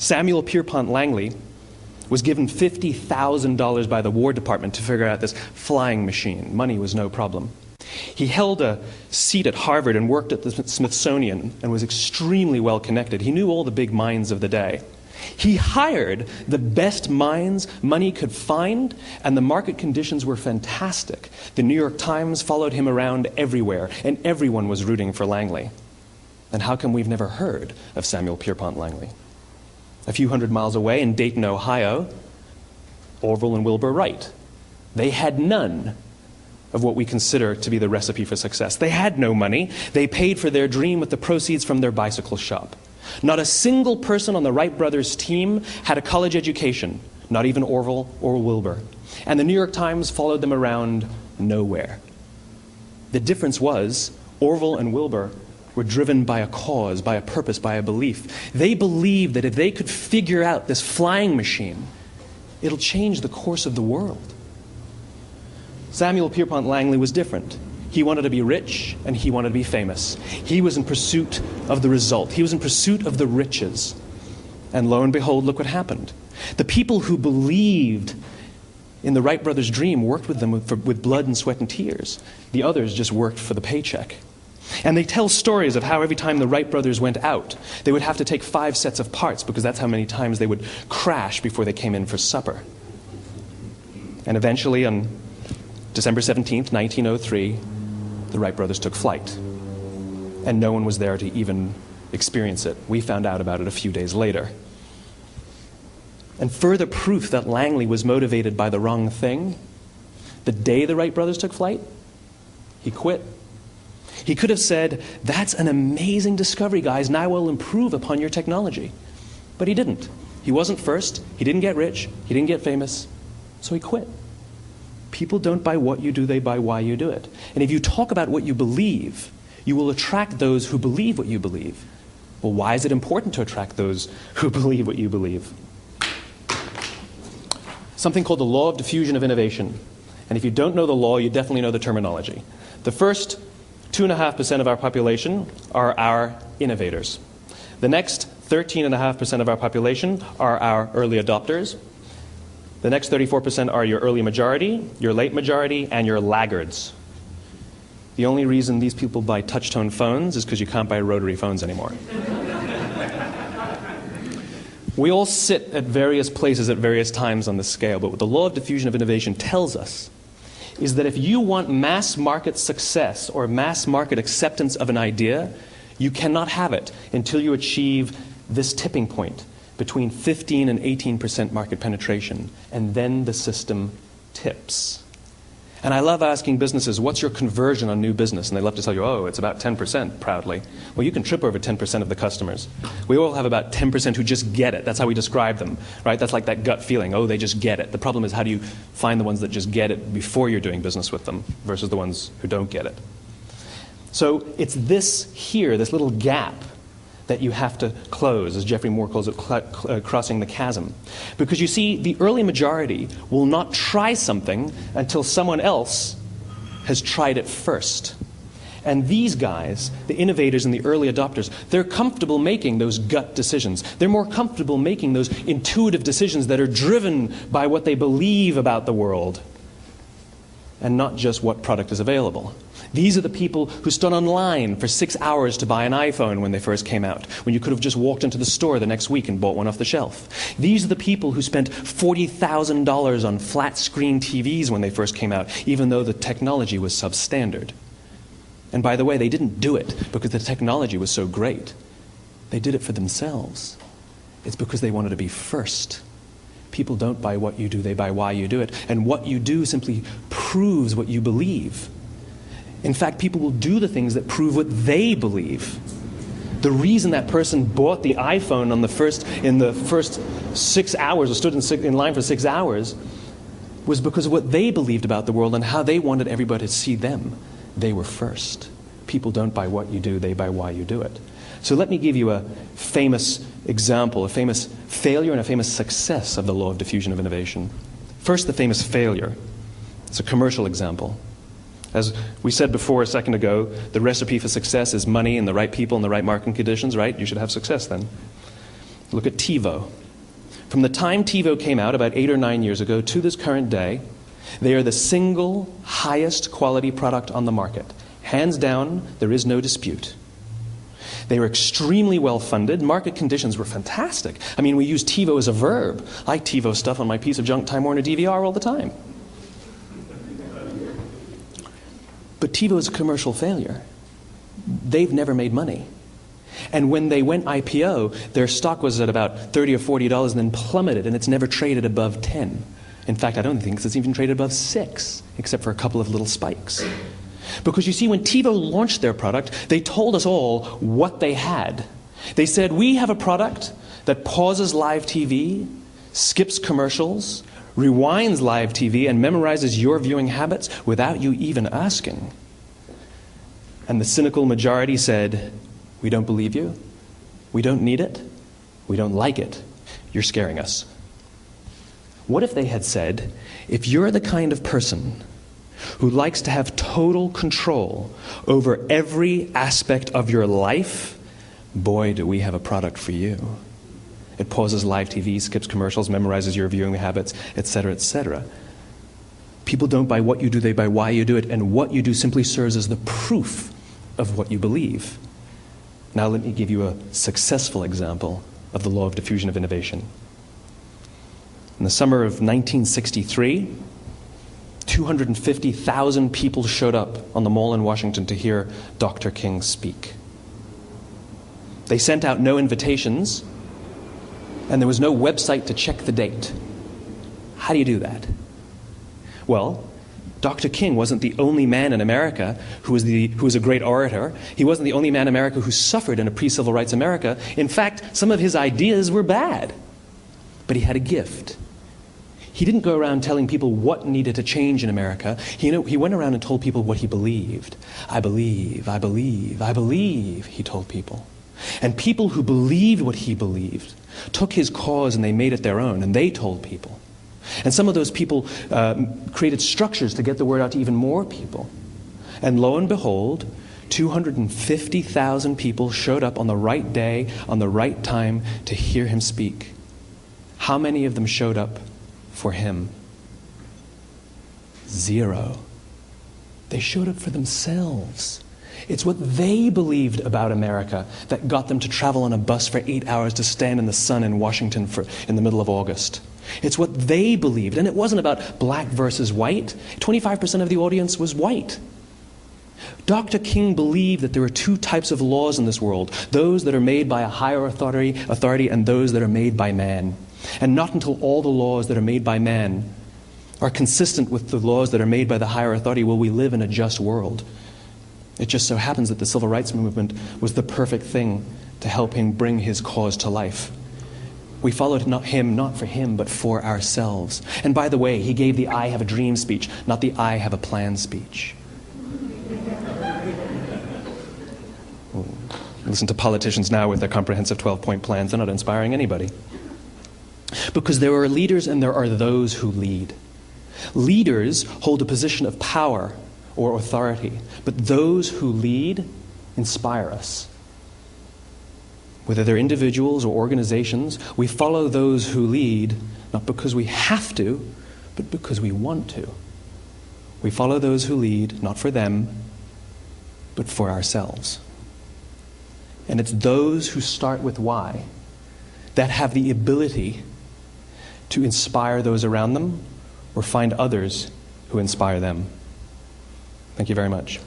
Samuel Pierpont Langley was given $50,000 by the War Department to figure out this flying machine. Money was no problem. He held a seat at Harvard and worked at the Smithsonian and was extremely well connected. He knew all the big minds of the day. He hired the best minds money could find, and the market conditions were fantastic. The New York Times followed him around everywhere, and everyone was rooting for Langley. And how come we've never heard of Samuel Pierpont Langley? A few hundred miles away in Dayton, Ohio, Orville and Wilbur Wright. They had none of what we consider to be the recipe for success. They had no money. They paid for their dream with the proceeds from their bicycle shop. Not a single person on the Wright brothers' team had a college education, not even Orville or Wilbur. And the New York Times followed them around nowhere. The difference was Orville and Wilbur were driven by a cause, by a purpose, by a belief. They believed that if they could figure out this flying machine, it'll change the course of the world. Samuel Pierpont Langley was different. He wanted to be rich, and he wanted to be famous. He was in pursuit of the result. He was in pursuit of the riches. And lo and behold, look what happened. The people who believed in the Wright brothers' dream worked with them with blood and sweat and tears. The others just worked for the paycheck. And they tell stories of how every time the Wright brothers went out, they would have to take 5 sets of parts because that's how many times they would crash before they came in for supper. And eventually, on December 17th, 1903, the Wright brothers took flight. And no one was there to even experience it. We found out about it a few days later. And further proof that Langley was motivated by the wrong thing, the day the Wright brothers took flight, he quit. He could have said, "That's an amazing discovery, guys. Now we'll improve upon your technology." But he didn't. He wasn't first. He didn't get rich. He didn't get famous. So he quit. People don't buy what you do, they buy why you do it. And if you talk about what you believe, you will attract those who believe what you believe. Well, why is it important to attract those who believe what you believe? Something called the law of diffusion of innovation. And if you don't know the law, you definitely know the terminology. The first 2.5% of our population are our innovators. The next 13.5% of our population are our early adopters. The next 34% are your early majority, your late majority, and your laggards. The only reason these people buy touch-tone phones is because you can't buy rotary phones anymore. We all sit at various places at various times on the scale, but what the law of diffusion of innovation tells us is that if you want mass market success or mass market acceptance of an idea, you cannot have it until you achieve this tipping point between 15 and 18% market penetration, and then the system tips. And I love asking businesses, what's your conversion on new business? And they love to tell you, oh, it's about 10%, proudly. Well, you can trip over 10% of the customers. We all have about 10% who just get it. That's how we describe them, right? That's like that gut feeling, oh, they just get it. The problem is, how do you find the ones that just get it before you're doing business with them versus the ones who don't get it? So it's this here, this little gap, that you have to close, as Geoffrey Moore calls it, crossing the chasm. Because you see, the early majority will not try something until someone else has tried it first. And these guys, the innovators and the early adopters, they're comfortable making those gut decisions. They're more comfortable making those intuitive decisions that are driven by what they believe about the world, and not just what product is available. These are the people who stood online for 6 hours to buy an iPhone when they first came out, when you could have just walked into the store the next week and bought one off the shelf. These are the people who spent $40,000 on flat-screen TVs when they first came out, even though the technology was substandard. And by the way, they didn't do it because the technology was so great. They did it for themselves. It's because they wanted to be first. People don't buy what you do, they buy why you do it. And what you do simply proves what you believe. In fact, people will do the things that prove what they believe. The reason that person bought the iPhone in the first 6 hours, or stood in line for 6 hours, was because of what they believed about the world and how they wanted everybody to see them. They were first. People don't buy what you do, they buy why you do it. So let me give you a famous example, a famous failure and a famous success of the law of diffusion of innovation. First, the famous failure. It's a commercial example. As we said before a second ago, the recipe for success is money and the right people and the right marketing conditions, right? You should have success then. Look at TiVo. From the time TiVo came out about 8 or 9 years ago to this current day, they are the single highest quality product on the market. Hands down, there is no dispute. They were extremely well funded. Market conditions were fantastic. I mean, we use TiVo as a verb. I TiVo stuff on my piece of junk Time Warner DVR all the time. But TiVo is a commercial failure. They've never made money. And when they went IPO, their stock was at about $30 or $40 and then plummeted, and it's never traded above 10. In fact, I don't think it's even traded above 6, except for a couple of little spikes. Because you see, when TiVo launched their product, they told us all what they had. They said, we have a product that pauses live TV, skips commercials, rewinds live TV, and memorizes your viewing habits without you even asking. And the cynical majority said, we don't believe you, we don't need it, we don't like it, you're scaring us. What if they had said, if you're the kind of person who likes to have total control over every aspect of your life, boy, do we have a product for you. It pauses live TV, skips commercials, memorizes your viewing habits, etc., etc. People don't buy what you do, they buy why you do it, and what you do simply serves as the proof of what you believe. Now let me give you a successful example of the law of diffusion of innovation. In the summer of 1963, 250,000 people showed up on the Mall in Washington to hear Dr. King speak. They sent out no invitations, and there was no website to check the date. How do you do that? Well, Dr. King wasn't the only man in America who was a great orator. He wasn't the only man in America who suffered in a pre-civil rights America. In fact, some of his ideas were bad. But he had a gift. He didn't go around telling people what needed to change in America. He went around and told people what he believed. I believe, I believe, I believe, he told people. And people who believed what he believed took his cause and they made it their own, and they told people. And some of those people created structures to get the word out to even more people. And lo and behold, 250,000 people showed up on the right day, on the right time to hear him speak. How many of them showed up for him? 0. They showed up for themselves. It's what they believed about America that got them to travel on a bus for 8 hours to stand in the sun in Washington in the middle of August. It's what they believed. And it wasn't about black versus white. 25% of the audience was white. Dr. King believed that there are 2 types of laws in this world, those that are made by a higher authority and those that are made by man. And not until all the laws that are made by man are consistent with the laws that are made by the higher authority will we live in a just world. It just so happens that the civil rights movement was the perfect thing to help him bring his cause to life. We followed him not for him, but for ourselves. And by the way, he gave the I have a dream speech, not the I have a plan speech. Listen to politicians now with their comprehensive 12-point plans. They're not inspiring anybody. Because there are leaders and there are those who lead. Leaders hold a position of power or authority, but those who lead inspire us. Whether they're individuals or organizations, we follow those who lead not because we have to, but because we want to. We follow those who lead not for them, but for ourselves. And it's those who start with why that have the ability to inspire those around them or find others who inspire them. Thank you very much.